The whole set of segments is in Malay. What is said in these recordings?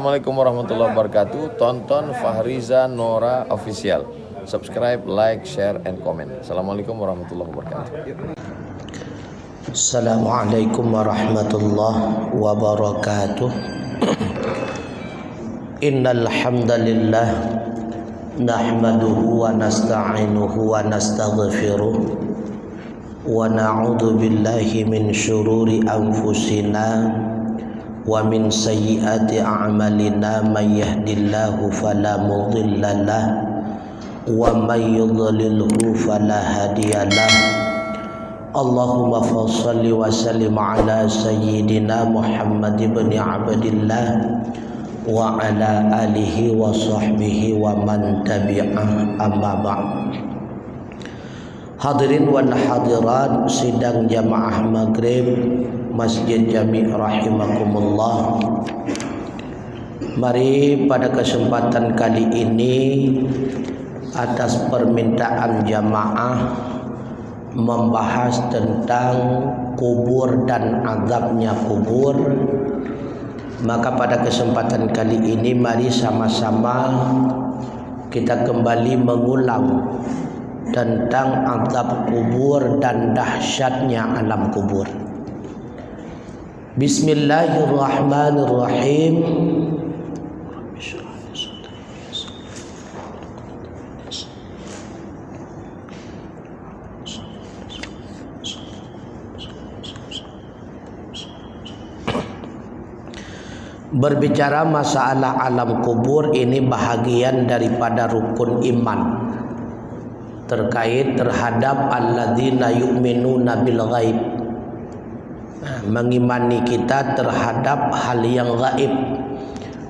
Assalamualaikum warahmatullahi wabarakatuh. Tonton Fahriza Nora Official. Subscribe, like, share, and comment. Assalamualaikum warahmatullahi wabarakatuh. Assalamualaikum warahmatullahi wabarakatuh. Innal hamdalillah nahmaduhu wa nasta'inuhu wa nastaghfiruh wa na'udzu billahi min syururi anfusina wa min sayyiati a'malina may yahdihillahu fala mudhillalah wa may yudlilhu fala hadiyalah. Allahumma shalli wa sallim ala sayyidina Muhammad ibn Abdillah wa ala alihi wa sahbihi wa man tabi'ah, amma ba'd. Hadirin wal hadirat sidang jamaah maghrib Masjid Jami' rahimakumullah. Mari pada kesempatan kali ini atas permintaan jamaah membahas tentang kubur dan azabnya kubur. Maka pada kesempatan kali ini mari sama-sama kita kembali mengulang tentang azab kubur dan dahsyatnya alam kubur. Bismillahirrahmanirrahim. Berbicara masalah alam kubur ini bahagian daripada rukun iman terkait terhadap alladzina yu'minuna bil ghaib, mengimani kita terhadap hal yang gaib.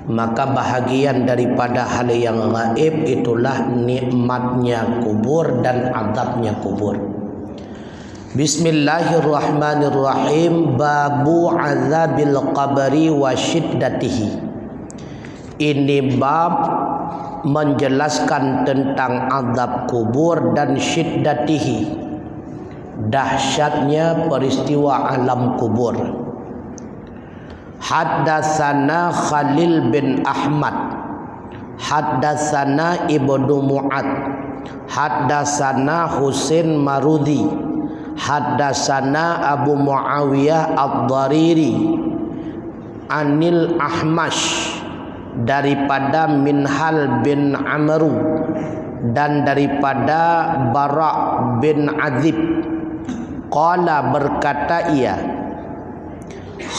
Maka bahagian daripada hal yang gaib itulah nikmatnya kubur dan azabnya kubur. Bismillahirrahmanirrahim. Babu azabil qabri wa syiddatihi. Ini bab menjelaskan tentang azab kubur dan syiddatihi, dahsyatnya peristiwa alam kubur. Haddatsana Khalil bin Ahmad, haddatsana Ibnu Mu'ad, haddatsana Husain Marudi, haddatsana Abu Muawiyah Ad-Dariri, Anil Ahmash, daripada Minhal bin Amru, dan daripada Bara bin Azib. Qala, berkata ia,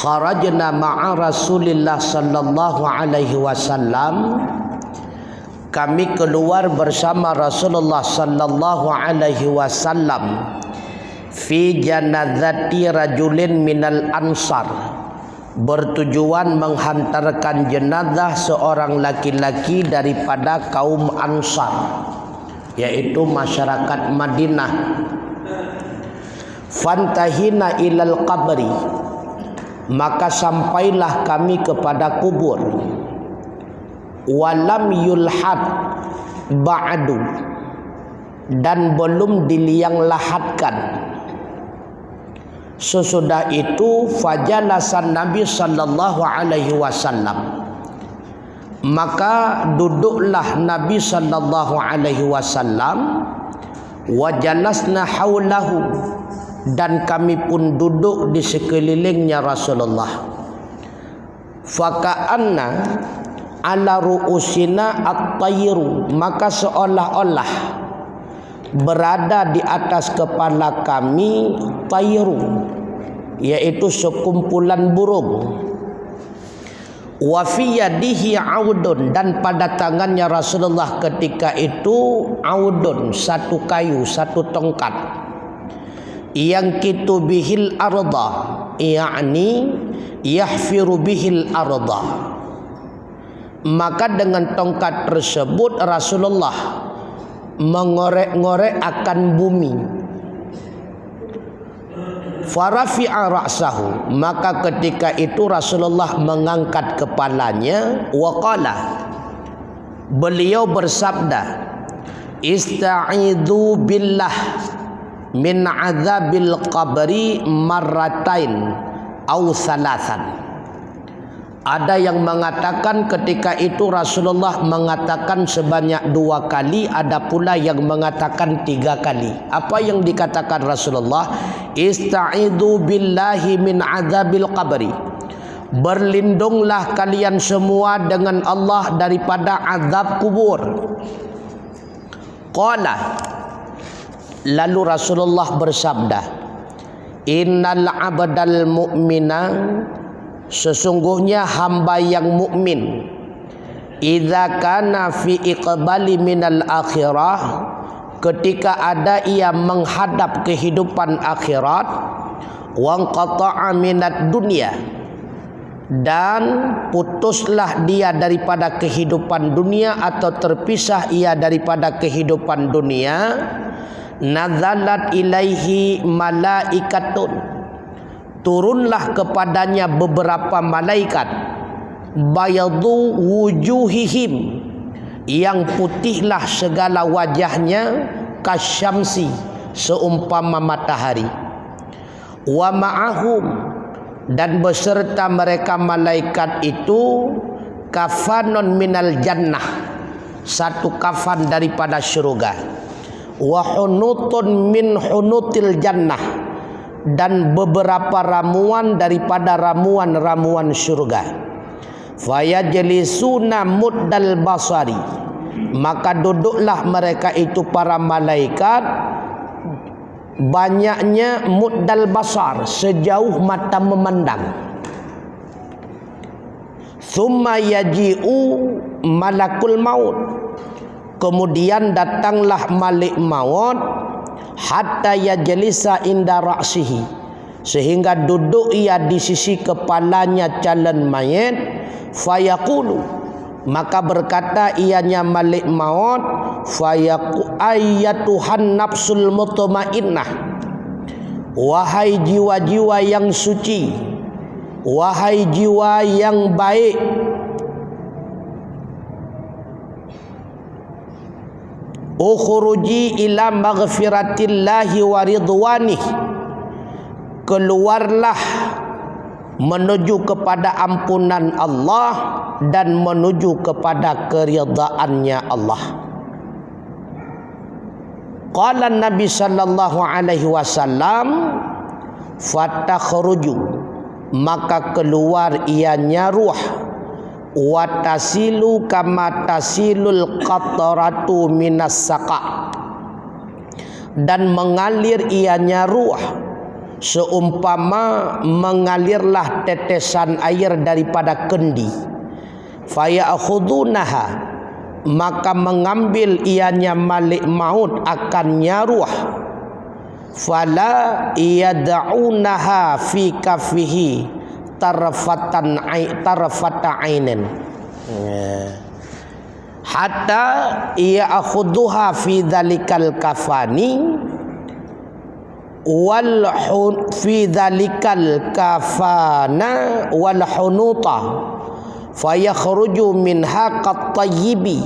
kharajna ma'a Rasulillah sallallahu alaihi wasallam, kami keluar bersama Rasulullah sallallahu alaihi wasallam, fi janazati rajulin minal ansar, bertujuan menghantarkan jenazah seorang laki-laki daripada kaum Ansar, yaitu masyarakat Madinah. Fantahina ilal qabri, maka sampailah kami kepada kubur. Walam yulhad ba'du, dan belum diliang lahatkan. Sesudah itu fajalasan Nabi sallallahu alaihi wasallam, maka duduklah Nabi sallallahu alaihi wasallam. Wajalasna haulahu, dan kami pun duduk di sekelilingnya Rasulullah. Faka'anna ala ru'usina at-tayru, maka seolah-olah berada di atas kepala kami tayru, yaitu sekumpulan burung. Wa fi yadihi audun, dan pada tangannya Rasulullah ketika itu audun, satu kayu, satu tongkat. Yang kitu bihil arda, yakni yahfiru bihil arda. Maka dengan tongkat tersebut Rasulullah mengorek-ngorek akan bumi. Farafi'a ra'sahu, maka ketika itu Rasulullah mengangkat kepalanya. Waqala, beliau bersabda, ista'idhu billah min azabil qabri marratain aw salasan. Ada yang mengatakan ketika itu Rasulullah mengatakan sebanyak 2 kali, ada pula yang mengatakan 3 kali. Apa yang dikatakan Rasulullah? Ista'idu billahi min azabil qabri. Berlindunglah kalian semua dengan Allah daripada azab kubur. Qala, lalu Rasulullah bersabda, innal abdal mu'mina, sesungguhnya hamba yang mukmin, idza kana fi iqbali minal akhirah, ketika ada ia menghadap kehidupan akhirat, wa qata'a minad dunya, dan putuslah dia daripada kehidupan dunia atau terpisah ia daripada kehidupan dunia, nazalat ilaihi malaikatun, turunlah kepadanya beberapa malaikat, bayadu wujuhihim, yang putihlah segala wajahnya, kasyamsi, seumpama matahari, wa ma'ahum, dan beserta mereka malaikat itu, kafanun minal jannah, satu kafan daripada syurga, wa hunutun min hunutil jannah, dan beberapa ramuan daripada ramuan-ramuan syurga. Fayajlisuna muddal basari, maka duduklah mereka itu para malaikat banyaknya muddal basar, sejauh mata memandang. Thumma yaji'u malakul maut, kemudian datanglah malik maut, hatta yajlisa inda ra'sihi, sehingga duduk ia di sisi kepalanya calon mayit. Fayaqulu, maka berkata ianya malik maut, fayaqu ayyatuhan nafsul mutmainnah, wahai jiwa-jiwa yang suci, wahai jiwa yang baik, ukhruji ila maghfiratillahi wa ridwanih, keluarlah menuju kepada ampunan Allah dan menuju kepada keridhaannya Allah. Qala Nabi sallallahu alaihi wasallam, fatakhruju, maka keluar ianya ruh, wa tasilu kama tasilul qataratu minas saqa, dan mengalir ianya ruh seumpama mengalirlah tetesan air daripada kendi. Faya'khudunaha, maka mengambil ianya malik maut akan nyaruh. Fala yad'unaha fi kafihi tarfata ainin, hatta ya'khuduha fi dzalikal kafani wal fi dzalikal kafana wal hunuta, fayakhruju minha qat-tayyibi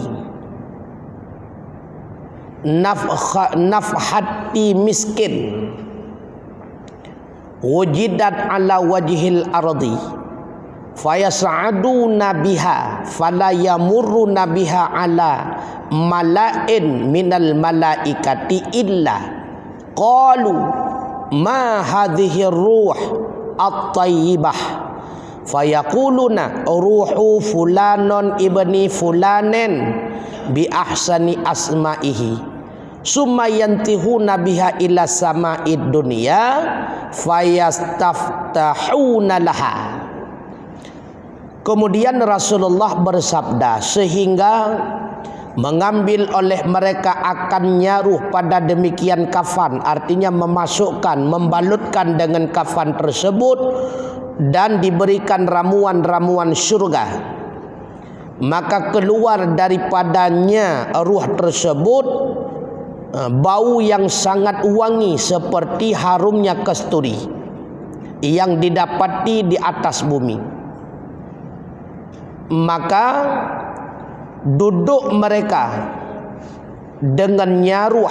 nafhati miskin wujidat ala wajhil ardi, fayas'aduna biha fala yamurruna biha ala mala'in minal malaikati illa qalu ma hadhihi ruh at-tayyibah, fayaquluna ruhu fulanon ibni fulanen bi ahsani asma'ihi, summa yantihuna biha ila sama'id dunya fayastaftahuna laha. Kemudian Rasulullah bersabda, sehingga mengambil oleh mereka akan nyaruh pada demikian kafan, artinya memasukkan, membalutkan dengan kafan tersebut dan diberikan ramuan-ramuan syurga. Maka keluar daripadanya ruh tersebut bau yang sangat wangi seperti harumnya kasturi yang didapati di atas bumi. Maka duduk mereka dengan nyaruh,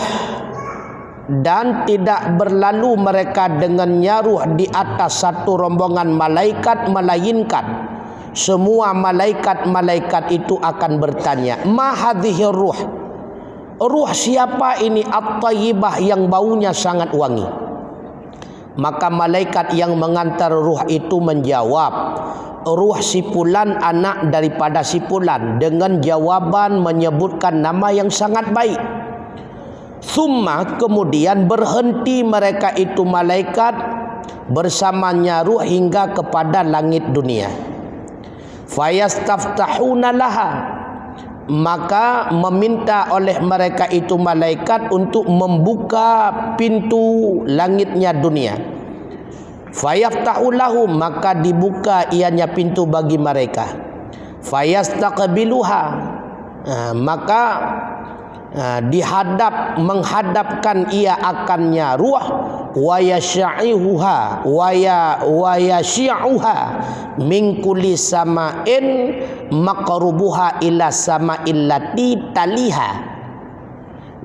dan tidak berlalu mereka dengan nyaruh di atas satu rombongan malaikat, melainkan semua malaikat-malaikat itu akan bertanya, ma hadhihi ruh? Ruh siapa ini at-tayyibah yang baunya sangat wangi? Maka malaikat yang mengantar ruh itu menjawab, ruh si fulan, anak daripada si fulan, dengan jawaban menyebutkan nama yang sangat baik. Summa, kemudian berhenti mereka itu malaikat bersamanya ruh hingga kepada langit dunia. Fayastaftahuna laha, maka meminta oleh mereka itu malaikat untuk membuka pintu langitnya dunia. Fayaftahu lahum, maka dibuka ianya pintu bagi mereka. Fayastaqbiluha, maka menghadapkan ia akannya ruh, wa yasya'ihuha wa yasyi'uha min kulli sama'in maqrubuha ila sama'il lati taliha,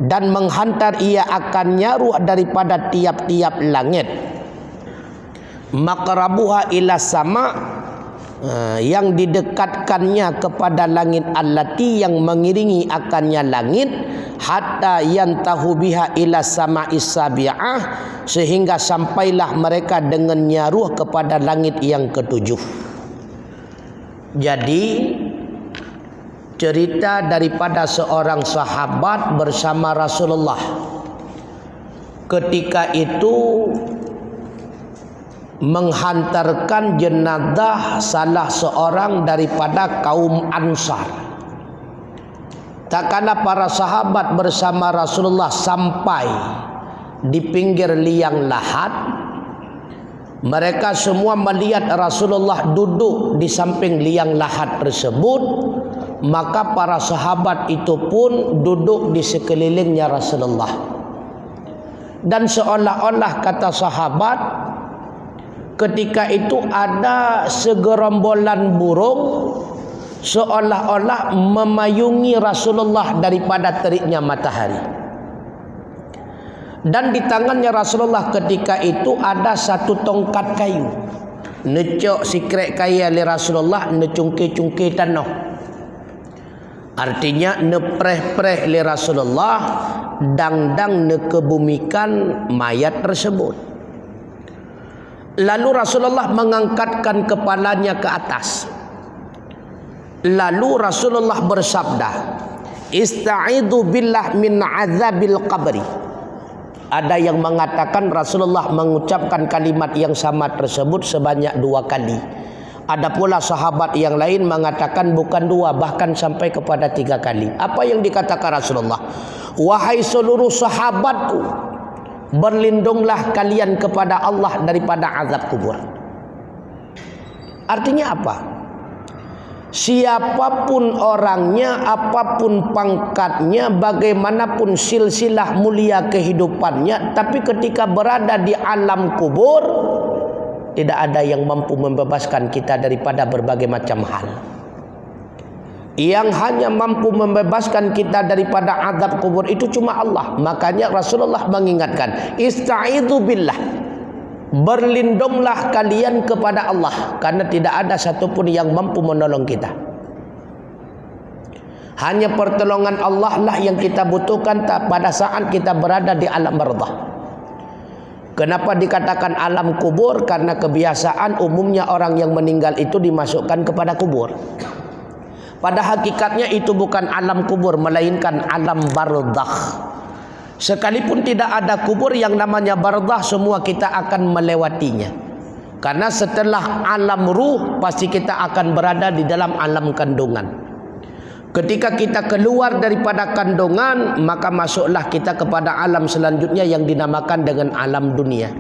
dan menghantar ia akannya ruh daripada tiap-tiap langit. Maqrabuha ila sama', yang didekatkannya kepada langit allati, yang mengiringi akannya langit, hatta yantahu biha ila sama'is sabi'ah, sehingga sampailah mereka dengannya ruh kepada langit yang ketujuh. Jadi cerita daripada seorang sahabat bersama Rasulullah. Ketika itu menghantarkan jenazah salah seorang daripada kaum Ansar. Tak kala para sahabat bersama Rasulullah sampai di pinggir liang lahat, mereka semua melihat Rasulullah duduk di samping liang lahat tersebut. Maka para sahabat itu pun duduk di sekelilingnya Rasulullah. Dan seolah-olah, kata sahabat, ketika itu ada segerombolan burung seolah-olah memayungi Rasulullah daripada teriknya matahari. Dan di tangannya Rasulullah ketika itu ada satu tongkat kayu. Necok sikrek kaya li Rasulullah, necungke-cungke tanah. Artinya nepreh-preh li Rasulullah, dang-dang nekebumikan mayat tersebut. Lalu Rasulullah mengangkatkan kepalanya ke atas. Lalu Rasulullah bersabda, "Ista'idhu billah min azabil qabri." Ada yang mengatakan Rasulullah mengucapkan kalimat yang sama tersebut sebanyak 2 kali. Ada pula sahabat yang lain mengatakan bukan 2, bahkan sampai kepada 3 kali. Apa yang dikatakan Rasulullah? Wahai seluruh sahabatku, berlindunglah kalian kepada Allah daripada azab kubur. Artinya apa? Siapapun orangnya, apapun pangkatnya, bagaimanapun silsilah mulia kehidupannya, tapi ketika berada di alam kubur, tidak ada yang mampu membebaskan kita daripada berbagai macam hal. Yang hanya mampu membebaskan kita daripada azab kubur itu cuma Allah. Makanya Rasulullah mengingatkan, ista'idhu billah, berlindunglah kalian kepada Allah, karena tidak ada satupun yang mampu menolong kita. Hanya pertolongan Allah lah yang kita butuhkan pada saat kita berada di alam barzakh. Kenapa dikatakan alam kubur? Karena kebiasaan umumnya orang yang meninggal itu dimasukkan kepada kubur. Pada hakikatnya itu bukan alam kubur, melainkan alam barzakh. Sekalipun tidak ada kubur yang namanya barzakh, semua kita akan melewatinya. Karena setelah alam ruh, pasti kita akan berada di dalam alam kandungan. Ketika kita keluar daripada kandungan, maka masuklah kita kepada alam selanjutnya yang dinamakan dengan alam dunia.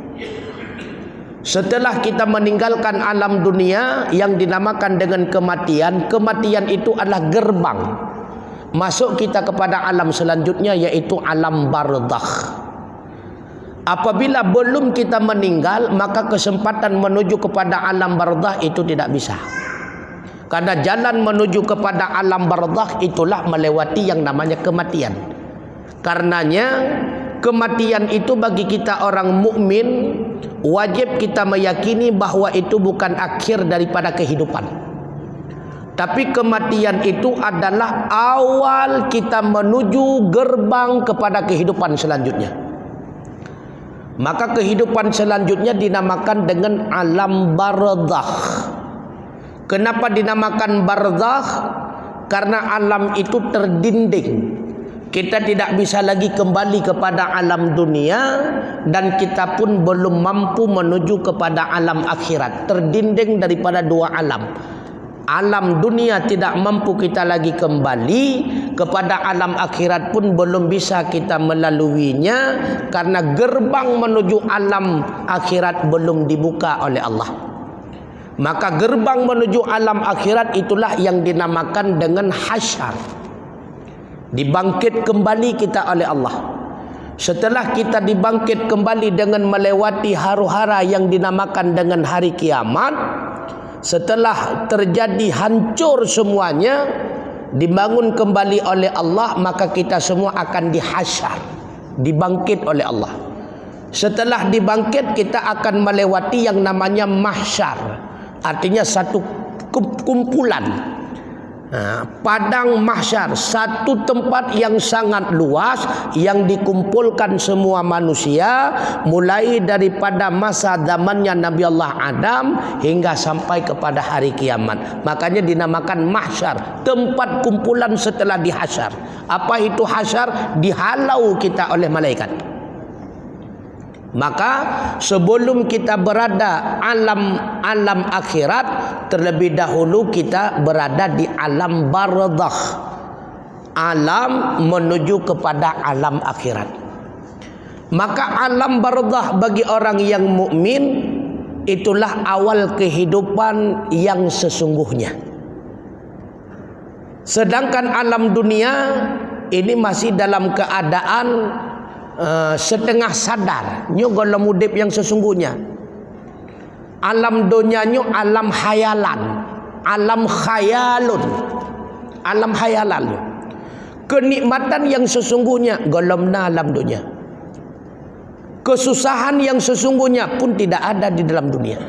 Setelah kita meninggalkan alam dunia yang dinamakan dengan kematian, kematian itu adalah gerbang masuk kita kepada alam selanjutnya, yaitu alam barzakh. Apabila belum kita meninggal, maka kesempatan menuju kepada alam barzakh itu tidak bisa. Karena jalan menuju kepada alam barzakh itulah melewati yang namanya kematian. Karenanya kematian itu bagi kita orang mukmin wajib kita meyakini bahwa itu bukan akhir daripada kehidupan. Tapi kematian itu adalah awal kita menuju gerbang kepada kehidupan selanjutnya. Maka kehidupan selanjutnya dinamakan dengan alam barzakh. Kenapa dinamakan barzakh? Karena alam itu terdinding. Kita tidak bisa lagi kembali kepada alam dunia, dan kita pun belum mampu menuju kepada alam akhirat. Terdinding daripada dua alam. Alam dunia tidak mampu kita lagi kembali, kepada alam akhirat pun belum bisa kita melaluinya, karena gerbang menuju alam akhirat belum dibuka oleh Allah. Maka gerbang menuju alam akhirat itulah yang dinamakan dengan hasyar. Dibangkit kembali kita oleh Allah. Setelah kita dibangkit kembali dengan melewati huru-hara yang dinamakan dengan hari kiamat, setelah terjadi hancur semuanya, dibangun kembali oleh Allah, maka kita semua akan dihasyar, dibangkit oleh Allah. Setelah dibangkit, kita akan melewati yang namanya mahsyar, artinya satu kumpulan. Padang mahsyar, satu tempat yang sangat luas yang dikumpulkan semua manusia, mulai daripada masa zamannya Nabi Allah Adam hingga sampai kepada hari kiamat. Makanya dinamakan mahsyar, tempat kumpulan setelah dihasyar. Apa itu hasyar? Dihalau kita oleh malaikat. Maka sebelum kita berada alam akhirat, terlebih dahulu kita berada di alam barzakh, alam menuju kepada alam akhirat. Maka alam barzakh bagi orang yang mukmin itulah awal kehidupan yang sesungguhnya. Sedangkan alam dunia ini masih dalam keadaan setengah sadar nyo golem udip yang sesungguhnya. Alam dunianyo alam hayalan, alam khayalun, alam hayalan. Kenikmatan yang sesungguhnya golemna alam dunia. Kesusahan yang sesungguhnya pun tidak ada di dalam dunia.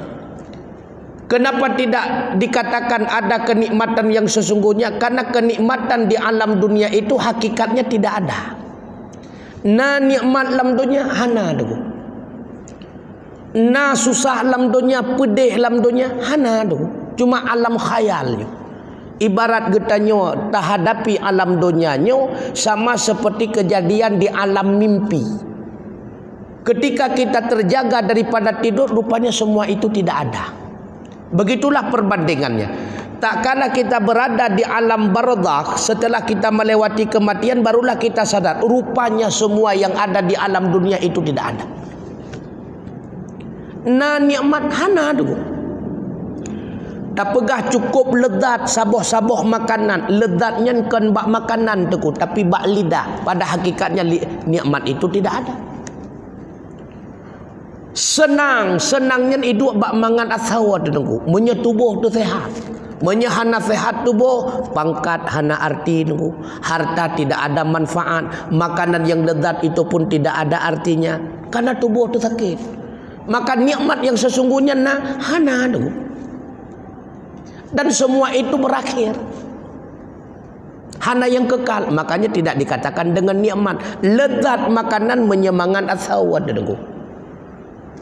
Kenapa tidak dikatakan ada kenikmatan yang sesungguhnya? Karena kenikmatan di alam dunia itu hakikatnya tidak ada. Na nikmat lam dunia hana dugu. Na susah lam dunia, pedih lam dunia hana dugu. Cuma alam khayal. Ibarat getanyo terhadapi alam dunianyo sama seperti kejadian di alam mimpi. Ketika kita terjaga daripada tidur, rupanya semua itu tidak ada. Begitulah perbandingannya. Tak kala kita berada di alam barzakh, setelah kita melewati kematian, barulah kita sadar rupanya semua yang ada di alam dunia itu tidak ada. Na nikmat hana dulu. Tak pegah cukup lezat saboh-saboh makanan, lezatnya kan bak makanan tu, tapi bak lidah. Pada hakikatnya nikmat itu tidak ada. Senangnya hidup bak mangan asawa tu tunggu. Menyetubuh tu sehat. Menyahana sehat tubuh, pangkat hana arti nunggu. Harta tidak ada manfaat, makanan yang lezat itu pun tidak ada artinya, karena tubuh itu sakit. Maka nikmat yang sesungguhnya hana nunggu. Dan semua itu berakhir. Hana yang kekal, makanya tidak dikatakan dengan nikmat. Lezat makanan menyemangat asawad nunggu.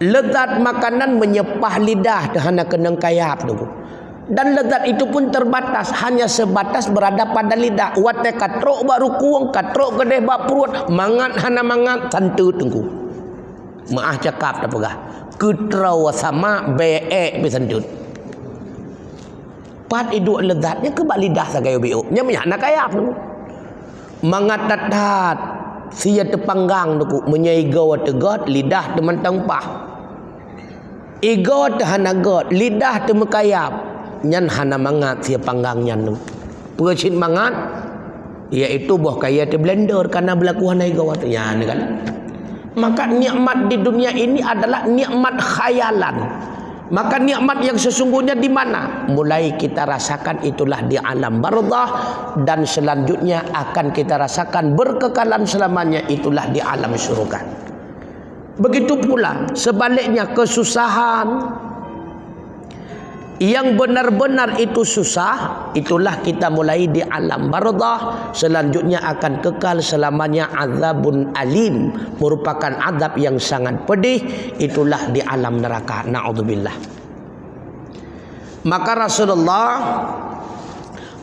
Lezat makanan menyepah lidah hana kenang kayap nunggu. Dan lezat itu pun terbatas, hanya sebatas berada pada lidah. Wate katrok baru kuang, katrok gede bak perut, mangat hana mangat santu tunggu. Maah cakap tak pegah. Kutrau sama beek besantut. Pat iduk lezatnya ke bak lidah sagayo biuk. Nya banyak nak kaya tu. Mangat tatat sia tepanggang tu menyaiga wate god lidah teman tangpah. Ego hana god lidah temu kayap. Nyan hana mangat sia panggangnya nu. Percin mangat iaitu buah kaya te blender karena berlaku hana gawat ya kan. Maka nikmat di dunia ini adalah nikmat khayalan. Maka nikmat yang sesungguhnya di mana? Mulai kita rasakan itulah di alam barzakh, dan selanjutnya akan kita rasakan berkekalan selamanya itulah di alam syurga. Begitu pula sebaliknya kesusahan yang benar-benar itu susah, itulah kita mulai di alam barzakh, selanjutnya akan kekal selamanya azabun alim, merupakan azab yang sangat pedih, itulah di alam neraka. Na'udzubillah. Maka Rasulullah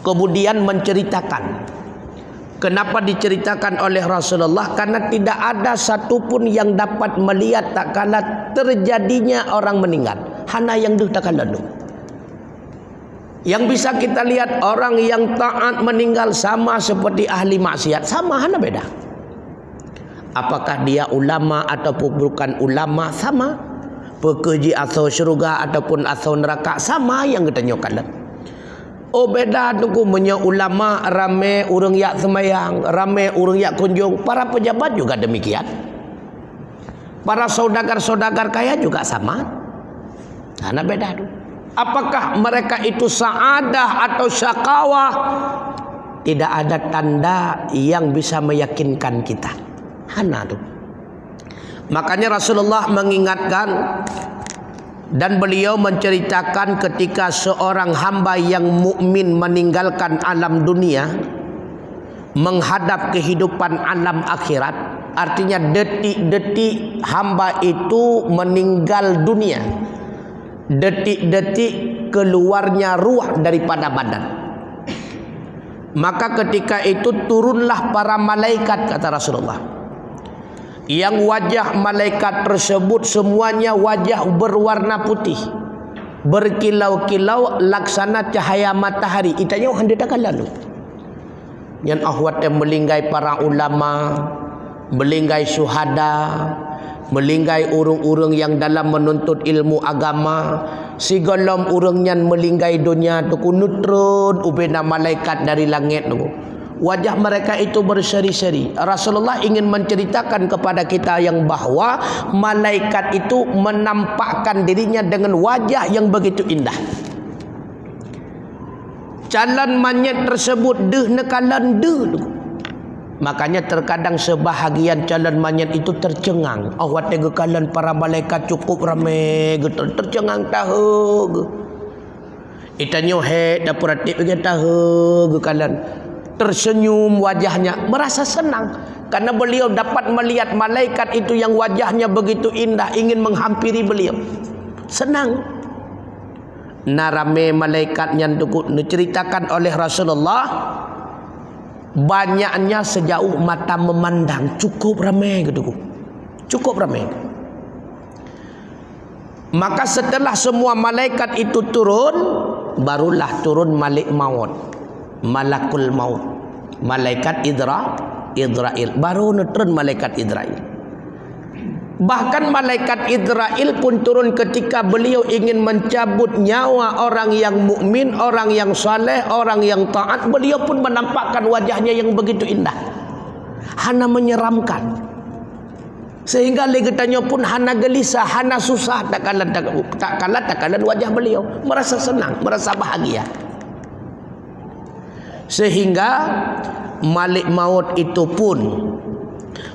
kemudian menceritakan. Kenapa diceritakan oleh Rasulullah? Karena tidak ada satupun yang dapat melihat tak kala terjadinya orang meninggal. Hana yang tak kala tu. Yang bisa kita lihat orang yang taat meninggal sama seperti ahli maksiat, sama, hana beda. Apakah dia ulama ataupun bukan ulama, sama. Pekerja atau syurga ataupun atau neraka, sama yang kita nyokalan. Oh beda tunggu menye ulama ramai orang yak semayang, ramai orang yak kunjung, para pejabat juga demikian. Para saudagar-saudagar kaya juga sama. Karena beda tu. Apakah mereka itu saadah atau syakawah? Tidak ada tanda yang bisa meyakinkan kita. Hana tu. Makanya Rasulullah mengingatkan dan beliau menceritakan ketika seorang hamba yang mukmin meninggalkan alam dunia menghadap kehidupan alam akhirat, artinya detik-detik hamba itu meninggal dunia, detik-detik keluarnya ruh daripada badan. Maka ketika itu turunlah para malaikat, kata Rasulullah, yang wajah malaikat tersebut semuanya wajah berwarna putih, berkilau-kilau laksana cahaya matahari. Itanya hendak lalu. Yang ahwat yang melinggai para ulama, melinggai syuhada, melinggai urung-urung yang dalam menuntut ilmu agama, sigolom urung yang melinggai dunia tu kunutrun ubena malaikat dari langit tu. Wajah mereka itu berseri-seri. Rasulullah ingin menceritakan kepada kita yang bahawa malaikat itu menampakkan dirinya dengan wajah yang begitu indah. Calon manyet tersebut deh nekalan deh. Makanya terkadang sebahagian calon manyet itu tercengang. Awak tega kalan para malaikat cukup ramai gitu, tercengang tahu. Itanyo he dapur atip ge tahu ge kalan. Tersenyum wajahnya, merasa senang karena beliau dapat melihat malaikat itu yang wajahnya begitu indah, ingin menghampiri beliau. Senang. Narame malaikat yang diceritakan oleh Rasulullah, banyaknya sejauh mata memandang, cukup ramai gitu. Cukup ramai. Maka setelah semua malaikat itu turun, barulah turun Malik Maut, Malakul Maut, malaikat Idrail, baru turun malaikat Idrail. Bahkan malaikat Idrail pun turun ketika beliau ingin mencabut nyawa orang yang mukmin, orang yang saleh, orang yang taat. Beliau pun menampakkan wajahnya yang begitu indah, hana menyeramkan, sehingga legetannya pun hana gelisah, hana susah. Tak kalah wajah beliau merasa senang, merasa bahagia. Sehingga Malik Maut itu pun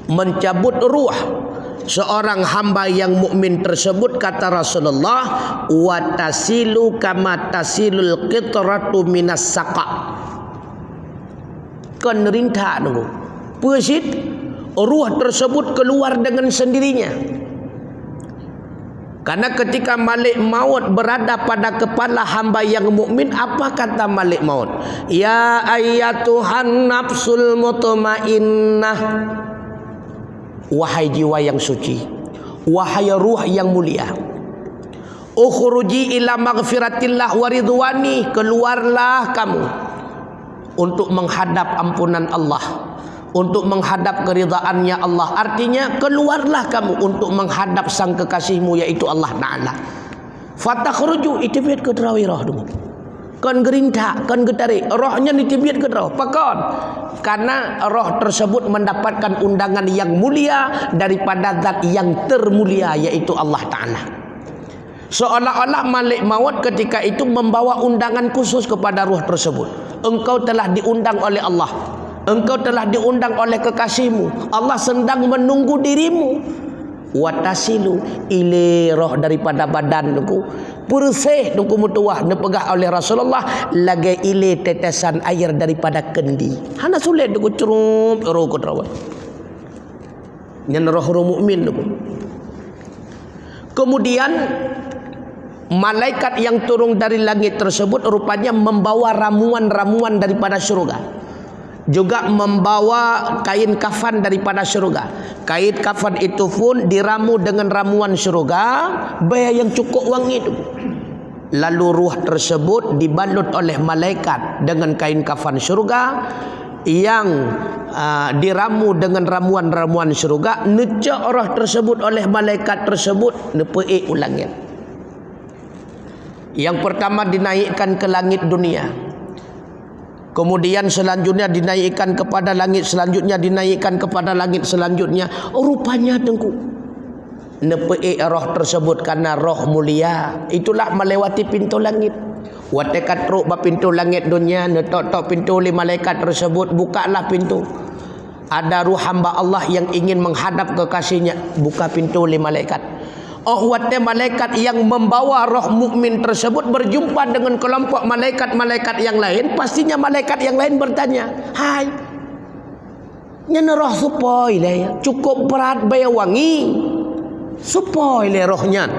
mencabut ruh seorang hamba yang mukmin tersebut. Kata Rasulullah, wa tasilu kama tasilul qitratu minas saqa. Kan rinta dulu. Pesit ruh tersebut keluar dengan sendirinya. Karena ketika Malik Maut berada pada kepala hamba yang mukmin, apa kata Malik Maut? Ya ayyatuhan nafsul mutmainnah, wahai jiwa yang suci, wahai ruh yang mulia, ukhruji ila maghfiratillah wa ridwani, keluarlah kamu untuk menghadap ampunan Allah, untuk menghadap keridhaannya Allah. Artinya keluarlah kamu untuk menghadap sang kekasihmu, yaitu Allah Ta'ala. Fatakhruju, itibit ke terawirah dulu. Kan gerinta, kan getarik, rohnya ditibit ke terawirah. Pakon. Karena roh tersebut mendapatkan undangan yang mulia daripada zat yang termulia, yaitu Allah Ta'ala. Seolah-olah Malik Maut ketika itu membawa undangan khusus kepada ruh tersebut. Engkau telah diundang oleh Allah, engkau telah diundang oleh kekasihmu. Allah sedang menunggu dirimu watasilu ile roh daripada badan nuku bersih nuku mutuah nepegah oleh Rasulullah lagi ile tetesan air daripada kendi. Hana sulit nuku cerup roh ku terawat. Nyan roh mukmin nuku. Kemudian malaikat yang turun dari langit tersebut rupanya membawa ramuan-ramuan daripada syurga. Juga membawa kain kafan daripada syurga. Kain kafan itu pun diramu dengan ramuan syurga, baya yang cukup wangi itu. Lalu ruh tersebut dibalut oleh malaikat dengan kain kafan syurga yang diramu dengan ramuan-ramuan syurga. Necak roh tersebut oleh malaikat tersebut nepei ulangnya. Yang pertama dinaikkan ke langit dunia. Kemudian selanjutnya dinaikkan kepada langit selanjutnya, dinaikkan kepada langit selanjutnya. Rupanya tengku nepei roh tersebut karena roh mulia. Itulah melewati pintu langit. Watekat roh ba pintu langit dunia, netok-tok pintu oleh malaikat tersebut, bukalah pintu. Ada ruh hamba Allah yang ingin menghadap kekasihnya, buka pintu oleh malaikat. Oh, wate malaikat yang membawa roh mukmin tersebut berjumpa dengan kelompok malaikat-malaikat yang lain, pastinya malaikat yang lain bertanya, "Hai, nyana roh supoi le, cukup berat baya wangi, supoi le rohnya."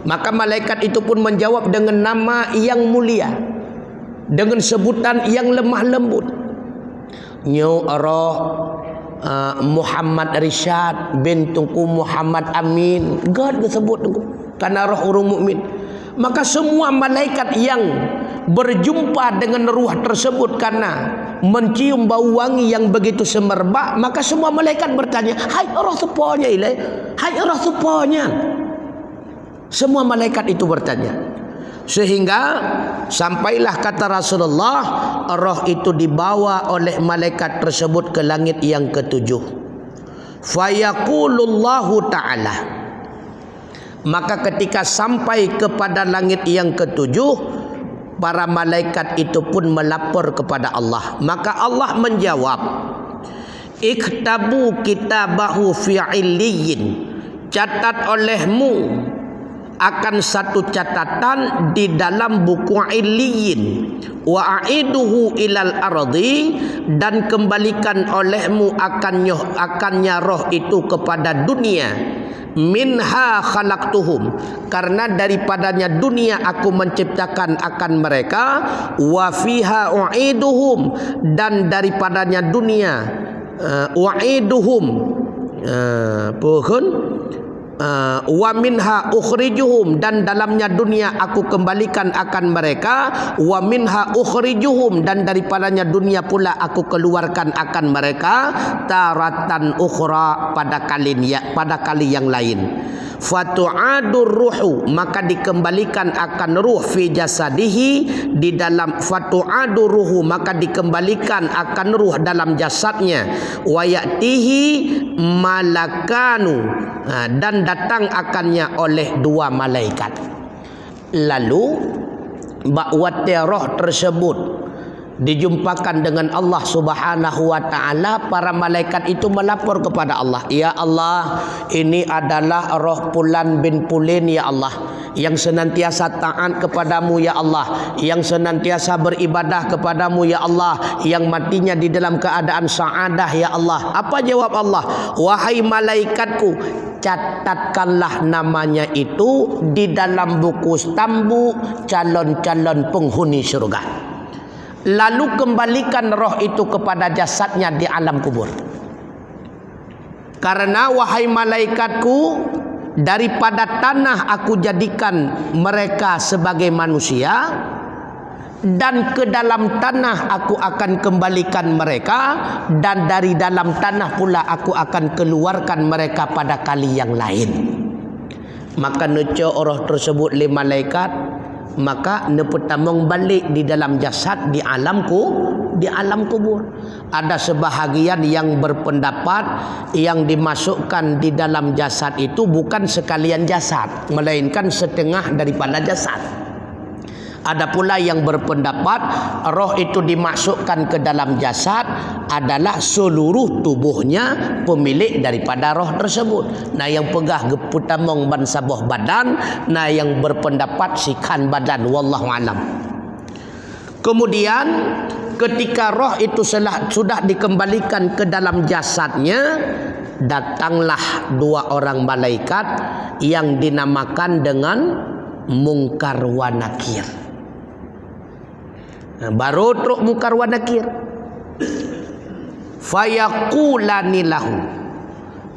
Maka malaikat itu pun menjawab dengan nama yang mulia, dengan sebutan yang lemah lembut. Nyo roh Muhammad Rishad bin Tunku Muhammad Amin. God disebut karena roh orang mukmin. Maka semua malaikat yang berjumpa dengan ruh tersebut karena mencium bau wangi yang begitu semerbak, maka semua malaikat bertanya, "Hai roh seponya ile, hai roh seponya." Semua malaikat itu bertanya. Sehingga sampailah kata Rasulullah, roh itu dibawa oleh malaikat tersebut ke langit yang ketujuh. Fayaqulullahu ta'ala. Maka ketika sampai kepada langit yang ketujuh, para malaikat itu pun melapor kepada Allah. Maka Allah menjawab, "Iktabu kitabahu fi 'illiyin." Catat olehmu akan satu catatan di dalam buku Illiyin, wa aiduhu ilal ardi, dan kembalikan olehmu akannya roh itu kepada dunia. Minha khalaqtuhum, karena daripadanya dunia aku menciptakan akan mereka. Wa fiha uiduhum, dan daripadanya dunia uiduhum wa minha ukhrijuhum, dan dalamnya dunia aku kembalikan akan mereka. Wa minha ukhrijuhum, dan daripadanya dunia pula aku keluarkan akan mereka. Taratan ukhra, pada kali yang lain. Fatu'adur ruhu, maka dikembalikan akan ruh fi jasadihi, di dalam fatu'adur ruhu, maka dikembalikan akan ruh dalam jasadnya. Wa ya'tihi malakanu, dan datang akannya oleh dua malaikat. Lalu bakwate roh tersebut dijumpakan dengan Allah Subhanahu wa ta'ala. Para malaikat itu melapor kepada Allah, "Ya Allah, ini adalah roh Pulan bin Pulin ya Allah, yang senantiasa taat kepadamu ya Allah, yang senantiasa beribadah kepadamu ya Allah, yang matinya di dalam keadaan sa'adah ya Allah." Apa jawab Allah? "Wahai malaikatku, catatkanlah namanya itu di dalam buku stambu calon-calon penghuni surga." Lalu kembalikan roh itu kepada jasadnya di alam kubur. Karena wahai malaikatku, daripada tanah aku jadikan mereka sebagai manusia, dan ke dalam tanah aku akan kembalikan mereka, dan dari dalam tanah pula aku akan keluarkan mereka pada kali yang lain. Maka neco roh tersebut le malaikat, maka nepetamong balik di dalam jasad di alam kubur. Ada sebahagian yang berpendapat yang dimasukkan di dalam jasad itu bukan sekalian jasad, melainkan setengah daripada jasad. Ada pula yang berpendapat roh itu dimasukkan ke dalam jasad adalah seluruh tubuhnya pemilik daripada roh tersebut. Nah yang pegah geputamong ban sabuh badan, nah yang berpendapat sikan badan, wallahu alam. Kemudian ketika roh itu sudah dikembalikan ke dalam jasadnya, datanglah dua orang malaikat yang dinamakan dengan Munkar wa Nakir. Nah, baru truk Munkar wa Nakir. Fayaqulani lahu,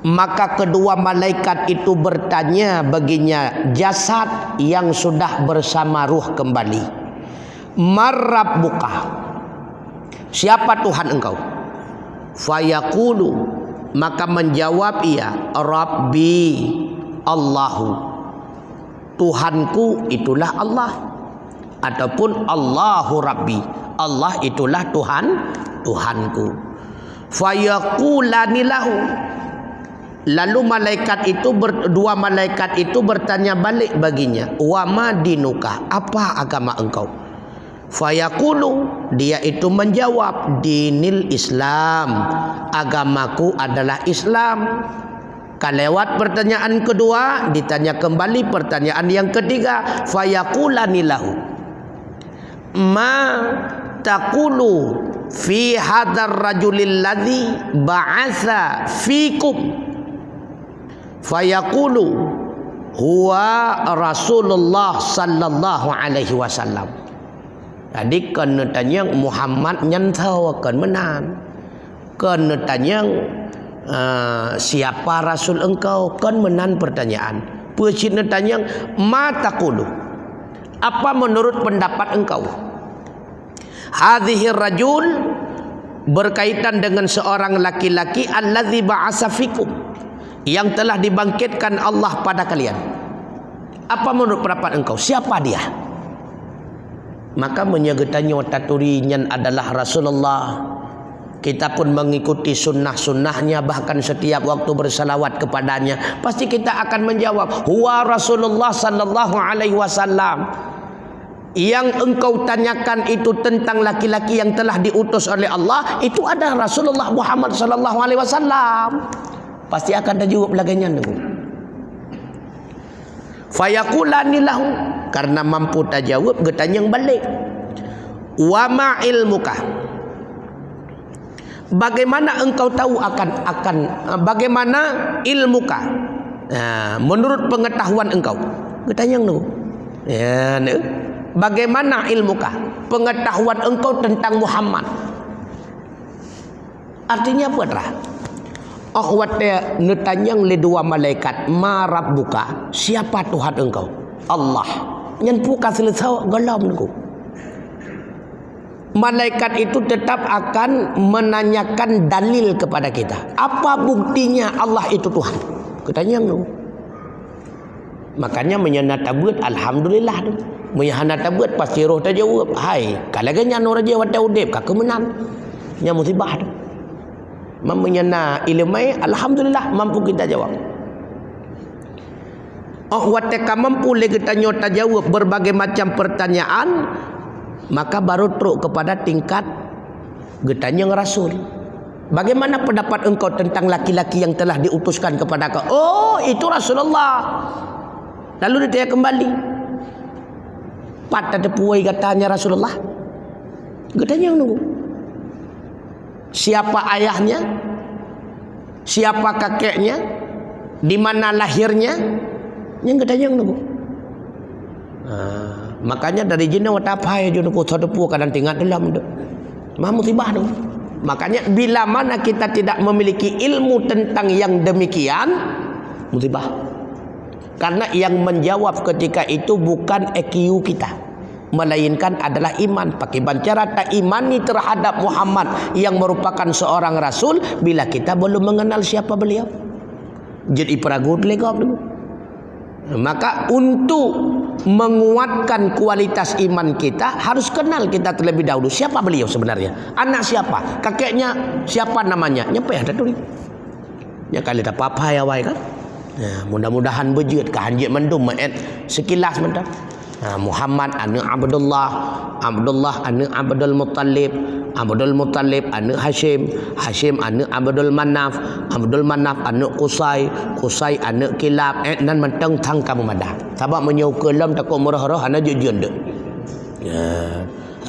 maka kedua malaikat itu bertanya baginya jasad yang sudah bersama ruh kembali, marrabbuka, siapa Tuhan engkau? Fayaqulu, maka menjawab ia, Rabbi Allahu, Tuhanku itulah Allah, ataupun Allahu Rabbi, Allah itulah Tuhanku. Fayaqulani lahu, lalu dua malaikat itu bertanya balik baginya, wa ma dinuka, apa agama engkau? Fayaqulu, dia itu menjawab, dinil Islam, agamaku adalah Islam. Kalewat pertanyaan kedua, ditanya kembali pertanyaan yang ketiga. Fayaqulani lahu, ma taqulu fi hadzal rajulil ladzi ba'atsa fikum? Fayaqulu huwa Rasulullah sallallahu alaihi wasallam. Jadi kena tanya Muhammad nyantau akan menan. Kena tanya siapa Rasul engkau, kan menan pertanyaan. Pecina tanya ma taqulu, apa menurut pendapat engkau? Hadhihi rajul, berkaitan dengan seorang laki-laki, allazi ba'asa fikum, yang telah dibangkitkan Allah pada kalian. Apa menurut pendapat engkau? Siapa dia? Maka menyegetanya taturinya adalah Rasulullah. Kita pun mengikuti sunnah-sunnahnya, bahkan setiap waktu bersalawat kepadanya. Pasti kita akan menjawab, huwa Rasulullah sallallahu alaihi wasallam. Yang engkau tanyakan itu tentang laki-laki yang telah diutus oleh Allah, itu adalah Rasulullah Muhammad sallallahu alaihi wasallam. Pasti akan terjawab laginya nunggu. Fayaqulani lahu, karena mampu terjawab, getanyang balik. Wa ma ilmuka, bagaimana engkau tahu bagaimana ilmuka, menurut pengetahuan engkau? Getanyang nunggu. Ya, bagaimana ilmuka, pengetahuan engkau tentang Muhammad? Artinya apa dah? Oh wate netanyang le dua malaikat, ma rabbuka, siapa Tuhan engkau? Allah. Nyen puka selesai galam engkau. Malaikat itu tetap akan menanyakan dalil kepada kita. Apa buktinya Allah itu Tuhan? Ketanyang engkau. Makanya menyenata buat alhamdulillah tu. Menyenata buat pasti roh terjawab. Hai, kalau ganya nur aja wate udip ka kemenan. Nya musibah tu. Menyena ilmu, alhamdulillah mampu kita jawab. Oh wateka mampu le kita nyota jawab berbagai macam pertanyaan, maka baru truk kepada tingkat getanyang Rasul. Bagaimana pendapat engkau tentang laki-laki yang telah diutuskan kepada kau? Oh, itu Rasulullah. Lalu ditanya kembali, pat ada puai katanya Rasulullah. Getanyang nunggu. Siapa ayahnya? Siapa kakeknya? Di mana lahirnya? Yang ketanya nunggu. Makanya dari jina watapai jo nunggu sadepu kadang tinggal dalam tu. Mah musibah tu. Makanya bila mana kita tidak memiliki ilmu tentang yang demikian, musibah. Karena yang menjawab ketika itu bukan EQ kita, melainkan adalah iman. Pakai bancara tak imani terhadap Muhammad yang merupakan seorang Rasul bila kita belum mengenal siapa beliau. Jadi peragut legok dulu. Maka untuk menguatkan kualitas iman kita harus kenal kita terlebih dahulu siapa beliau sebenarnya. Anak siapa? Kakeknya siapa namanya? Nyampe ada tulis. Ya kali tak apa ya wai kan. Ya, mudah-mudahan bejut kehanjit mendum sekilas mentah. Muhammad anak Abdullah, Abdullah anak Abdul Muttalib, Abdul Muttalib anak Hashim, Hashim anak Abdul Manaf, Abdul Manaf anak Qusay, Qusay anak Kilab. Nan mentang thang kamu madah. Sebab menyau kelam takut murah-murah anak jujun dek.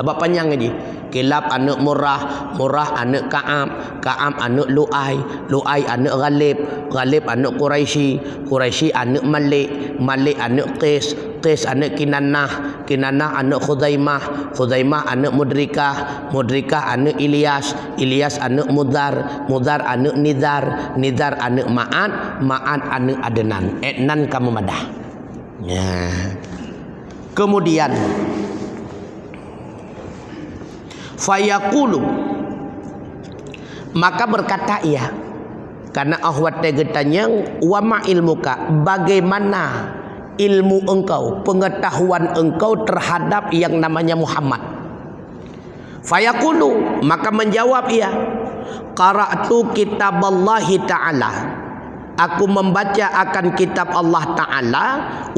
Sebab panjang lagi. Kilab anak Murrah, Murrah anak Ka'ab, Ka'ab anak Lu'ay, Lu'ay anak Ghalib, Ghalib anak Quraisy, Quraisy anak Malik, Malik anak Qis, Qis anak Kinanah, Kinanah anak Khuzaimah, Khuzaimah anak Mudrikah, Mudrikah anak Ilyas, Ilyas anak Mudar, Mudar anak Nizar, Nizar anak Ma'ad, Ma'ad anak Adnan. Adnan kamu madah. Ya. Kemudian fayaqulu, maka berkata ia, karena ahwat tegetanya, wa ma ilmuka, bagaimana ilmu engkau, pengetahuan engkau terhadap yang namanya Muhammad. Fayaqulu, maka menjawab ia, qara'tu kitaballahi ta'ala, aku membaca akan kitab Allah Ta'ala,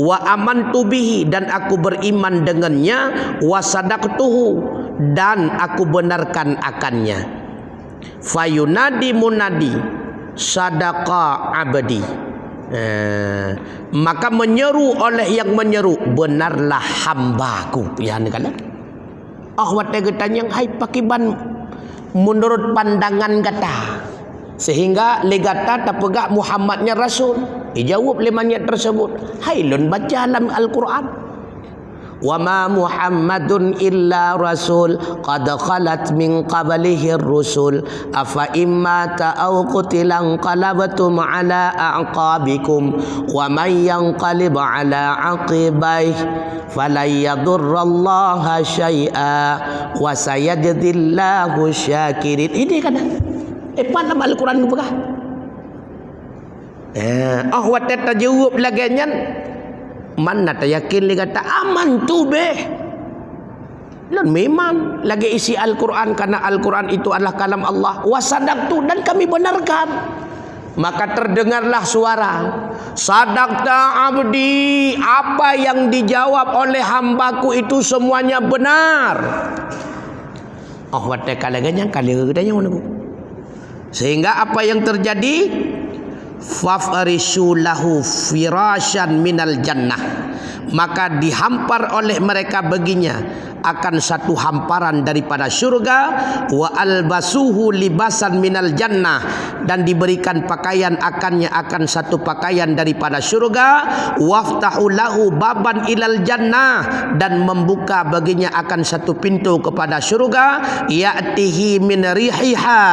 wa amantu bihi, dan aku beriman dengannya, wa sadaqtuhu, dan aku benarkan akannya. Fayunadi munadi, sadaqa abdi, maka menyeru oleh yang menyeru, benarlah hambaku. Ya ni kan? Ahwat tegetanya hai pakiban menurut pandangan kata, sehingga legata tapegak Muhammadnya Rasul. Dijawab lemanya tersebut, hai lun baca dalam Al-Quran, wa ma Muhammadun illa rasul qad khalat min qablihi ar-rusul afa imma ta'aw qutilan qalabtum ala a'qabikum wa man yanqalib ala aqibaihi falan yadurrallaha syai'a wa sayajzillahu syakirin. Ini kan dalam Al-Quran ke ahwat tajawab lagian mana tak yakin dia kata aman tu beh. Dan memang lagi isi Al-Quran, karena Al-Quran itu adalah kalam Allah. Wasadaqtu, dan kami benarkan. Maka terdengarlah suara, sadaqta abdi, apa yang dijawab oleh hambaku itu semuanya benar. Oh wadah kalaganya kalaganya mana? Sehingga apa yang terjadi? Fafarishu lahu firasyan minal jannah, maka dihampar oleh mereka baginya akan satu hamparan daripada syurga, wa albasuhu libasan minal jannah, dan diberikan pakaian akannya akan satu pakaian daripada syurga, waftahu lahu baban ilal jannah, dan membuka baginya akan satu pintu kepada syurga, ya'tihi min rihiha,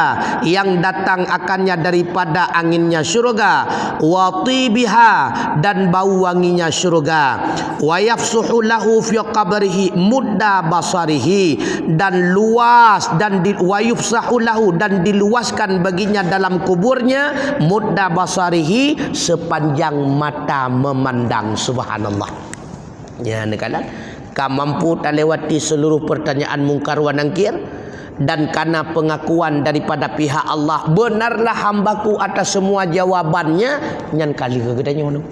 yang datang akannya daripada anginnya syurga, wa tibiha, dan bau wanginya syurga, wa yafsuhu lahu fi qabrihi mudda basarihi, dan luas, dan wa yufsahu lahu, dan diluaskan baginya dalam kuburnya, mudda basarihi, sepanjang mata memandang. Subhanallah. Ya nekalan ka mampu lewati seluruh pertanyaan mungkar wa nangkir, dan karena pengakuan daripada pihak Allah, benarlah hambaku atas semua jawabannya, nyan kali kegedanya mana?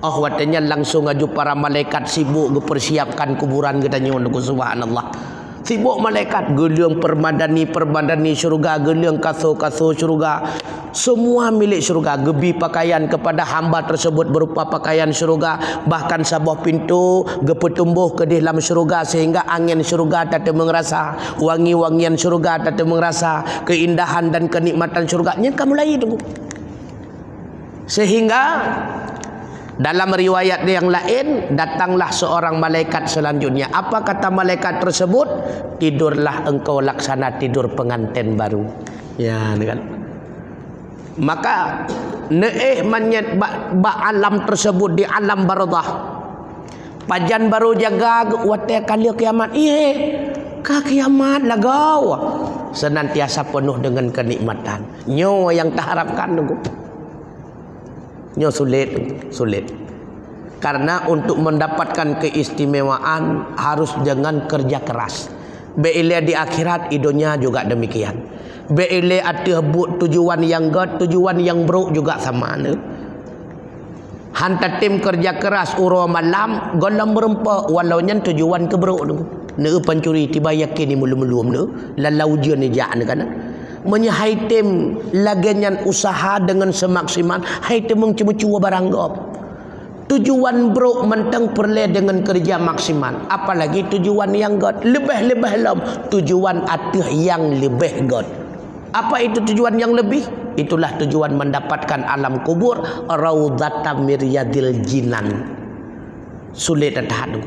Oh watanya langsung aju para malaikat sibuk mempersiapkan kuburan katanya untuk subhanallah. Sibuk malaikat geliang permadani syurga, geliang kaso syurga, semua milik syurga. Gebi pakaian kepada hamba tersebut berupa pakaian syurga, bahkan sebuah pintu gepetumbuh ke dalam syurga, sehingga angin syurga tak mengerasa, wangi-wangian syurga tak mengerasa, keindahan dan kenikmatan syurganya kamu lagi tunggu. Sehingga dalam riwayat yang lain, datanglah seorang malaikat selanjutnya. Apa kata malaikat tersebut? Tidurlah engkau laksana tidur pengantin baru. Ya, kan? Maka neeh manyet ba alam tersebut di alam barzah. Pajan baru jaga wate kali kiamat. Ka kiamat lagau. Senantiasa penuh dengan kenikmatan. Nyo yang tak harapkan tunggu. Nyo sulit. Karena untuk mendapatkan keistimewaan harus dengan kerja keras. Beile di akhirat idonya juga demikian. Beile ada tujuan yang buruk juga sama. hantar tim kerja keras uro malam golam berempa walaunya tujuan keberuk tu ne pancuri tiba yakin ni mulu-mulu ne lalau ujian ni jak ne kan menyahai tim lagenyan usaha dengan semaksimal hai tim mencuba-cuba barang gop tujuan bro mentang perle dengan kerja maksimal apalagi tujuan yang god lebih-lebih lam tujuan atih yang lebih god apa itu tujuan yang lebih itulah tujuan mendapatkan alam kubur raudhatam miryadil jinan sulit datang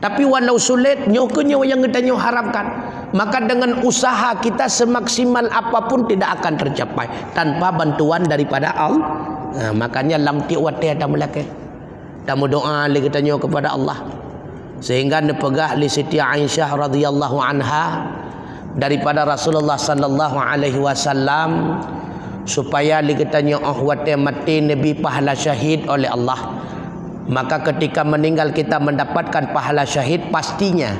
tapi walau sulit nyokunya yang kita nyo harapkan maka dengan usaha kita semaksimal apapun tidak akan tercapai tanpa bantuan daripada Allah makanya lam tiwati ada melakai tamu doa li kita nyo kepada Allah sehingga nepegah li Siti Aisyah radhiyallahu anha daripada Rasulullah sallallahu alaihi wasallam supaya likatanya wate mati nabi pahala syahid oleh Allah maka ketika meninggal kita mendapatkan pahala syahid pastinya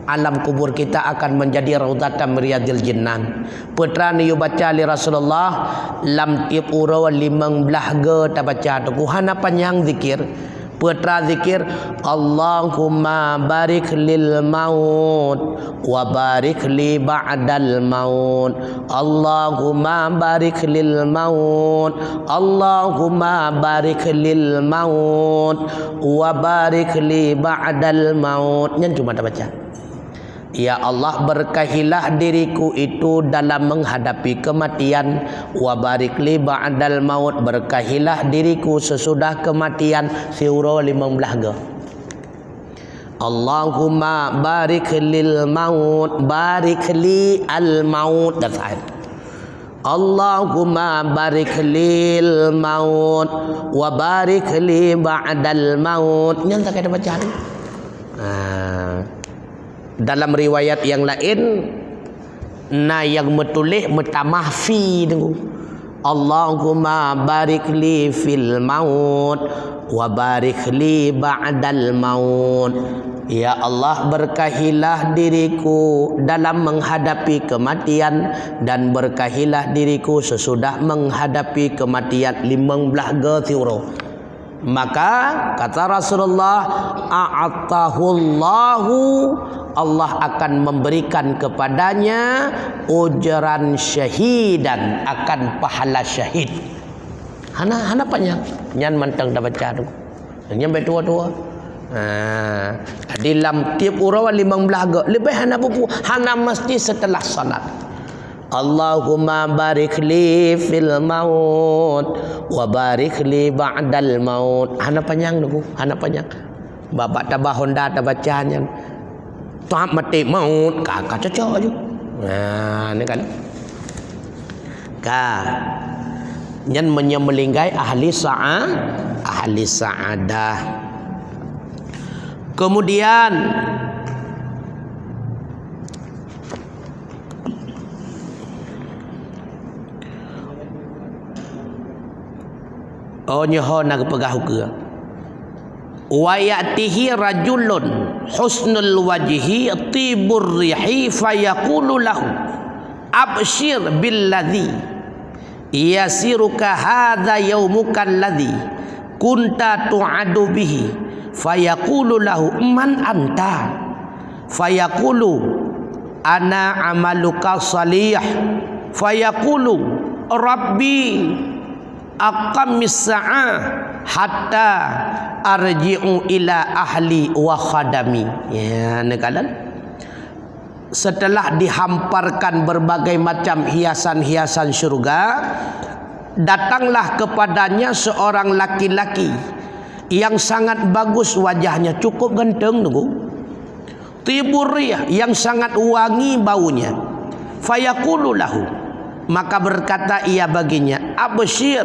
alam kubur kita akan menjadi raudhatan riyadil jinnan putra ni baca li Rasulullah lam tiap ura limang belah ge ta baca tu hana panjang zikir putra zikir Allahumma barik lil maut wa barik li ba'dal maut Allahumma barik lil maut Allahumma barik lil maut wa barik li ba'dal maut yang cuma tak baca ya Allah berkahilah diriku itu dalam menghadapi kematian wa barik li ba'dal maut berkahilah diriku sesudah kematian siuro 15 ge Allahumma barik lil maut barik li al maut dan sahih Allahumma barik lil maut wa barik li ba'dal maut yang tak ada bacaan dalam riwayat yang lain na yang metulih metamah fi tu Allahumma barik li fil maut wa barik li ba'dal maut ya Allah berkahilah diriku dalam menghadapi kematian dan berkahilah diriku sesudah menghadapi kematian 15 ge tiuro maka kata Rasulullah a'atahullahu Allah akan memberikan kepadanya ujaran syahidan akan pahala syahid hana panjang nyan mantang dah baca tu nyan baik tua-tua di lam tiap urawa 15 ge lebih hana buku hana mesti setelah salat Allahumma barik li fil maut wa barik li ba'dal maut hana panjang tu hana panjang bapak tabah Honda ta bacanya tuap mati maut kakak cocok je ni kan nyan menyemelinggai ahli sa'adah kemudian nyoho nak pegah ke wa ya'tihi rajulun husnul wajhi tibur rihi fayaqulu lahu abshir billadhi yasiruka hadha yaumuka alladhi kunta tu'adu bihi fayaqulu lahu man anta fayaqulu ana amaluka salih fayaqulu rabbi aqamis sa'ah hatta arji'u ila ahli wa khadami ya nekalan setelah dihamparkan berbagai macam hiasan-hiasan syurga datanglah kepadanya seorang laki-laki yang sangat bagus wajahnya cukup ganteng tunggu tiburiyah yang sangat wangi baunya fayaqulu lahu maka berkata ia baginya absyir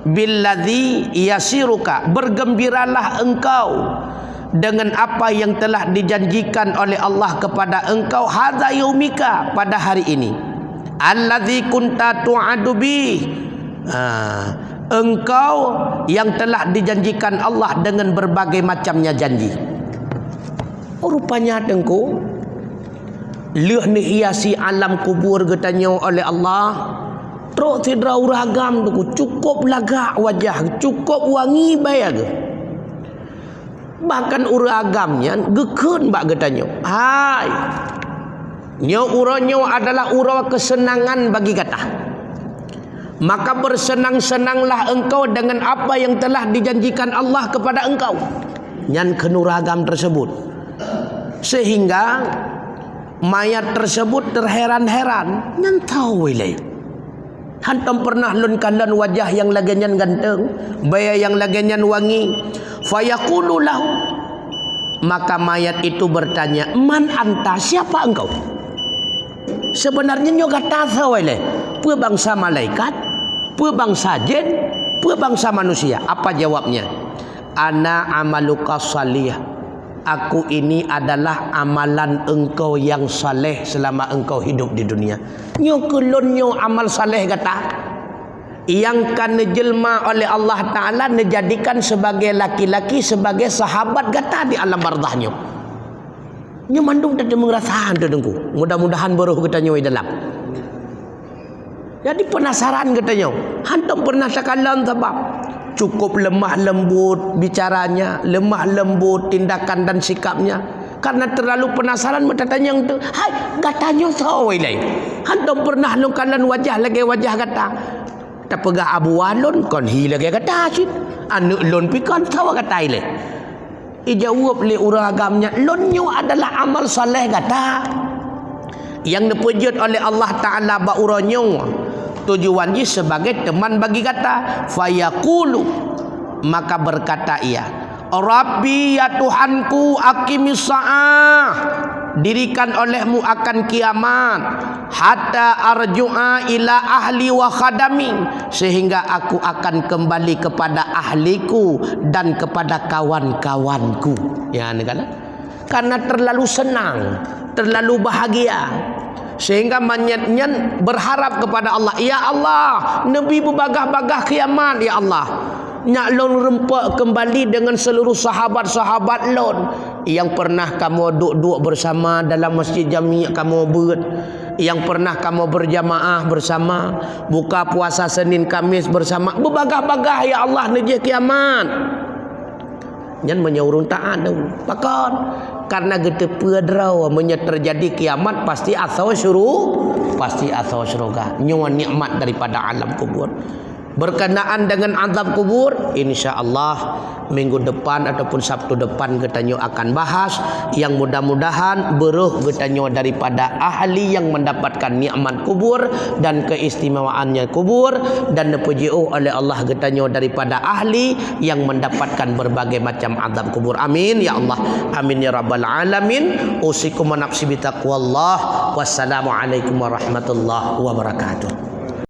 billadzi yasiruka bergembiralah engkau dengan apa yang telah dijanjikan oleh Allah kepada engkau hadza yaumika pada hari ini alladzi kunta tu'adu bi engkau yang telah dijanjikan Allah dengan berbagai macamnya janji rupanya tengku leuh ni hiasi alam kubur katanya oleh Allah Rok tidra uragam tu cukup lagak wajah, cukup wangi bayar ke. Bahkan uragamnya gekun bak getanyo. Hai. Nyo uronyo adalah uro kesenangan bagi kata. Maka bersenang-senanglah engkau dengan apa yang telah dijanjikan Allah kepada engkau. Nyan kenuragam tersebut. Sehingga mayat tersebut terheran-heran. Nyan tahu wilayah. Hantam pernah lun kalan wajah yang laganyan ganteng, baya yang laganyan wangi. Fayaqulu lahu, maka mayat itu bertanya, man anta, siapa engkau? Sebenarnya nyo kata sawale, pu bangsa malaikat, pu bangsa jin, pu bangsa manusia. Apa jawabnya? Ana amaluka salih. Aku ini adalah amalan engkau yang saleh selama engkau hidup di dunia. Nyo kelon nyo amal saleh kata. Yang kan jelma oleh Allah Ta'ala dijadikan sebagai laki-laki, sebagai sahabat kata di alam bardahnya. Nyo mandung tak merasakan dengku. Mudah-mudahan baru katanya dalam. Jadi penasaran katanya. Hantam pernah sakalan sebab cukup lemah lembut bicaranya, lemah lembut tindakan dan sikapnya. Karena terlalu penasaran bertanya tu, hai katanya sawai lai. Hantam pernah lukalan wajah lagi wajah kata. Tak pegah abu walon kon hi lagi kata asyik. Anu lon pikon sawa kata ile. Ijawab le urang agamnya, lonyo adalah amal saleh kata. Yang dipujud oleh Allah Ta'ala ba uronyo. Tujuannya sebagai teman bagi kata. Fayaqulu, maka berkata ia, Rabbi ya Tuhanku, aqimis sa'ah, dirikan olehmu akan kiamat, hatta arju'a ila ahli wa khadami, sehingga aku akan kembali kepada ahliku dan kepada kawan-kawanku. Ya, karena terlalu senang, terlalu bahagia, sehingga manyatnya berharap kepada Allah, ya Allah, Nabi berbagah-bagah kiamat, ya Allah, nyak lon rempak kembali dengan seluruh sahabat-sahabat lon yang pernah kamu duduk bersama dalam masjid jami' kamu buat, yang pernah kamu berjamaah bersama, buka puasa Senin Kamis bersama, berbagah-bagah ya Allah najih kiamat. Nyan menyaurun ta'an pakon karena gete pedraw menyat terjadi kiamat pasti asal syuruh, pasti asal syurga, nyawa nikmat daripada alam kubur. Berkenaan dengan azab kubur, insya-Allah minggu depan ataupun Sabtu depan kita akan bahas yang mudah-mudahan beruh kita daripada ahli yang mendapatkan nikmat kubur dan keistimewaannya kubur, dan dipuji'u oleh Allah kita daripada ahli yang mendapatkan berbagai macam azab kubur. Amin ya Allah, amin ya rabbal alamin. Usikum wa nafsi bitaqwallah. Wassalamualaikum warahmatullahi wabarakatuh.